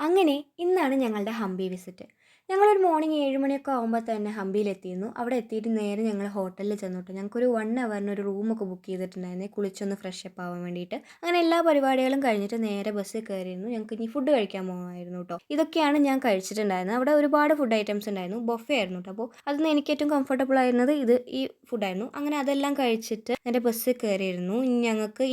അങ്ങനെ ഇന്നാണ് ഞങ്ങളുടെ ഹംപി വിസിറ്റ്. ഞങ്ങളൊരു മോർണിംഗ് 7 മണിയൊക്കെ ആകുമ്പോൾ തന്നെ ഹംപിയിലെത്തിയിരുന്നു. അവിടെ എത്തിയിട്ട് നേരെ ഞങ്ങൾ ഹോട്ടലിൽ ചെന്നു ട്ടോ. ഞങ്ങൾക്കൊരു 1 ഹവറിന് ഒരു റൂമൊക്കെ ബുക്ക് ചെയ്തിട്ടുണ്ടായിരുന്നേ, കുളിച്ചൊന്ന് ഫ്രഷപ്പ് ആവാൻ വേണ്ടിയിട്ട്. അങ്ങനെ എല്ലാ പരിപാടികളും കഴിഞ്ഞിട്ട് നേരെ ബസ്സിൽ കയറിയിരുന്നു. ഞങ്ങൾക്ക് ഇനി ഫുഡ് കഴിക്കാൻ പോകണമായിരുന്നു കേട്ടോ. ഇതൊക്കെയാണ് ഞാൻ കഴിച്ചിട്ടുണ്ടായിരുന്നത്. അവിടെ ഒരുപാട് ഫുഡ് ഐറ്റംസ് ഉണ്ടായിരുന്നു. ബൊഫേ ആയിരുന്നു കേട്ടോ. അപ്പോൾ അതിന് എനിക്ക് ഏറ്റവും കംഫർട്ടബിൾ ആയിരുന്നത് ഈ ഫുഡായിരുന്നു. അങ്ങനെ അതെല്ലാം കഴിച്ചിട്ട് എൻ്റെ ബസ്സിൽ കയറിയിരുന്നു.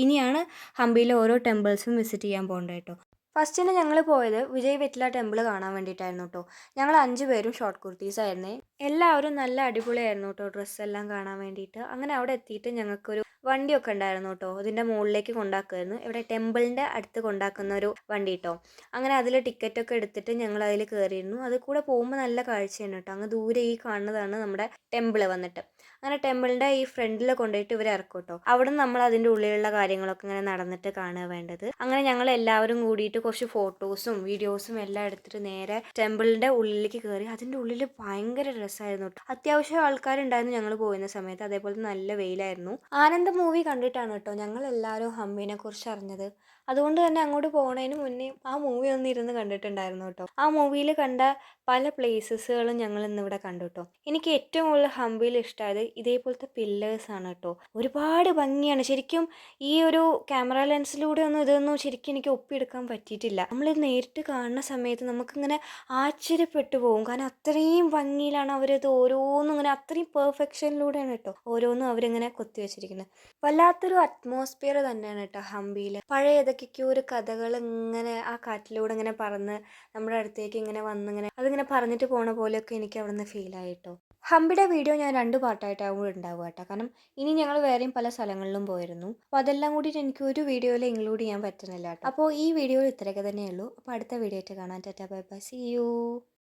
ഇനിയാണ് ഹംപിയിലെ ഓരോ ടെമ്പിൾസും വിസിറ്റ് ചെയ്യാൻ പോകേണ്ടത് കേട്ടോ. ഫസ്റ്റിന് ഞങ്ങൾ പോയത് വിജയ് വെറ്റ്ല ടെമ്പിൾ കാണാൻ വേണ്ടിയിട്ടായിരുന്നു കേട്ടോ. ഞങ്ങൾ 5 പേരും ഷോർട്ട് കുർത്തീസായിരുന്നേ. എല്ലാവരും നല്ല അടിപൊളിയായിരുന്നു കേട്ടോ ഡ്രസ്സെല്ലാം കാണാൻ വേണ്ടിയിട്ട്. അങ്ങനെ അവിടെ എത്തിയിട്ട് ഞങ്ങൾക്കൊരു വണ്ടിയൊക്കെ ഉണ്ടായിരുന്നു കേട്ടോ. അതിൻ്റെ മുകളിലേക്ക് കൊണ്ടാക്കുമായിരുന്നു. ഇവിടെ ടെമ്പിളിൻ്റെ അടുത്ത് കൊണ്ടാക്കുന്ന ഒരു വണ്ടി കേട്ടോ. അങ്ങനെ അതിൽ ടിക്കറ്റൊക്കെ എടുത്തിട്ട് ഞങ്ങൾ അതിൽ കയറിയിരുന്നു. അത് കൂടെ പോകുമ്പോൾ നല്ല കാഴ്ചയാണ് കേട്ടോ. അങ്ങ് ദൂരെ ഈ കാണുന്നതാണ് നമ്മുടെ ടെമ്പിൾ വന്നിട്ട്. അങ്ങനെ ടെമ്പിളിൻ്റെ ഈ ഫ്രണ്ടിൽ കൊണ്ടുപോയിട്ട് ഇവർ ഇറക്കും കേട്ടോ. അവിടെ നിന്ന് നമ്മൾ അതിൻ്റെ ഉള്ളിലുള്ള കാര്യങ്ങളൊക്കെ ഇങ്ങനെ നടന്നിട്ട് കാണുക വേണ്ടത്. അങ്ങനെ ഞങ്ങൾ എല്ലാവരും കൂടിയിട്ട് കുറച്ച് ഫോട്ടോസും വീഡിയോസും എല്ലാം എടുത്തിട്ട് നേരെ ടെമ്പിളിൻ്റെ ഉള്ളിലേക്ക് കയറി. അതിൻ്റെ ഉള്ളിൽ ഭയങ്കര രസമായിരുന്നു കേട്ടോ. അത്യാവശ്യം ആൾക്കാരുണ്ടായിരുന്നു ഞങ്ങൾ പോയിരുന്ന സമയത്ത്. അതേപോലെ നല്ല വെയിലായിരുന്നു. ആനന്ദ മൂവി കണ്ടിട്ടാണ് കേട്ടോ ഞങ്ങൾ എല്ലാവരും ഹംപിനെ കുറിച്ച് അറിഞ്ഞത്. അതുകൊണ്ട് തന്നെ അങ്ങോട്ട് പോകുന്നതിന് മുന്നേ ആ മൂവി ഒന്ന് ഇരുന്ന് കണ്ടിട്ടുണ്ടായിരുന്നു കേട്ടോ. ആ മൂവിയിൽ കണ്ട പല പ്ലേസസുകളും ഞങ്ങൾ ഇന്നിവിടെ കണ്ടു കേട്ടോ. എനിക്ക് ഏറ്റവും കൂടുതൽ ഹംപിയിൽ ഇഷ്ടമായത് ഇതേപോലത്തെ പില്ലേഴ്സാണ് കേട്ടോ. ഒരുപാട് ഭംഗിയാണ് ശരിക്കും. ഈ ഒരു ക്യാമറ ലെൻസിലൂടെ ഇതൊന്നും ശരിക്കും എനിക്ക് ഒപ്പിയെടുക്കാൻ പറ്റിയിട്ടില്ല. നമ്മളിത് നേരിട്ട് കാണുന്ന സമയത്ത് നമുക്കിങ്ങനെ ആശ്ചര്യപ്പെട്ടു പോകും. കാരണം അത്രയും ഭംഗിയിലാണ് അവരത് ഓരോന്നും ഇങ്ങനെ അത്രയും പെർഫെക്ഷനിലൂടെയാണ് കേട്ടോ ഓരോന്നും അവരിങ്ങനെ കൊത്തി വെച്ചിരിക്കുന്നത്. വല്ലാത്തൊരു അറ്റ്മോസ്ഫിയർ തന്നെയാണ് കേട്ടോ ഹംപിയിൽ. പഴയ ഏതൊക്കെയോ ഒരു കഥകൾ ഇങ്ങനെ ആ കാറ്റിലൂടെ ഇങ്ങനെ പറന്ന് നമ്മുടെ അടുത്തേക്ക് ഇങ്ങനെ വന്നിങ്ങനെ അതിങ്ങനെ പറഞ്ഞിട്ട് പോണ പോലെയൊക്കെ എനിക്ക് അവിടെ നിന്ന് ഫീൽ ആയിട്ടോ. ഹംപിയുടെ വീഡിയോ ഞാൻ 2 പാർട്ടായിട്ടാവും ഉണ്ടാവുക കേട്ടോ. കാരണം ഇനി ഞങ്ങൾ വേറെയും പല സ്ഥലങ്ങളിലും പോയിരുന്നു. അപ്പോൾ അതെല്ലാം കൂടിയിട്ട് എനിക്ക് ഒരു വീഡിയോയിൽ ഇൻക്ലൂഡ് ചെയ്യാൻ പറ്റുന്നില്ല കേട്ടോ. അപ്പോൾ ഈ വീഡിയോയിൽ ഇത്രയൊക്കെ തന്നെയുള്ളൂ. അപ്പോൾ അടുത്ത വീഡിയോ ആയിട്ട് കാണാം. Tata bye bye, see U.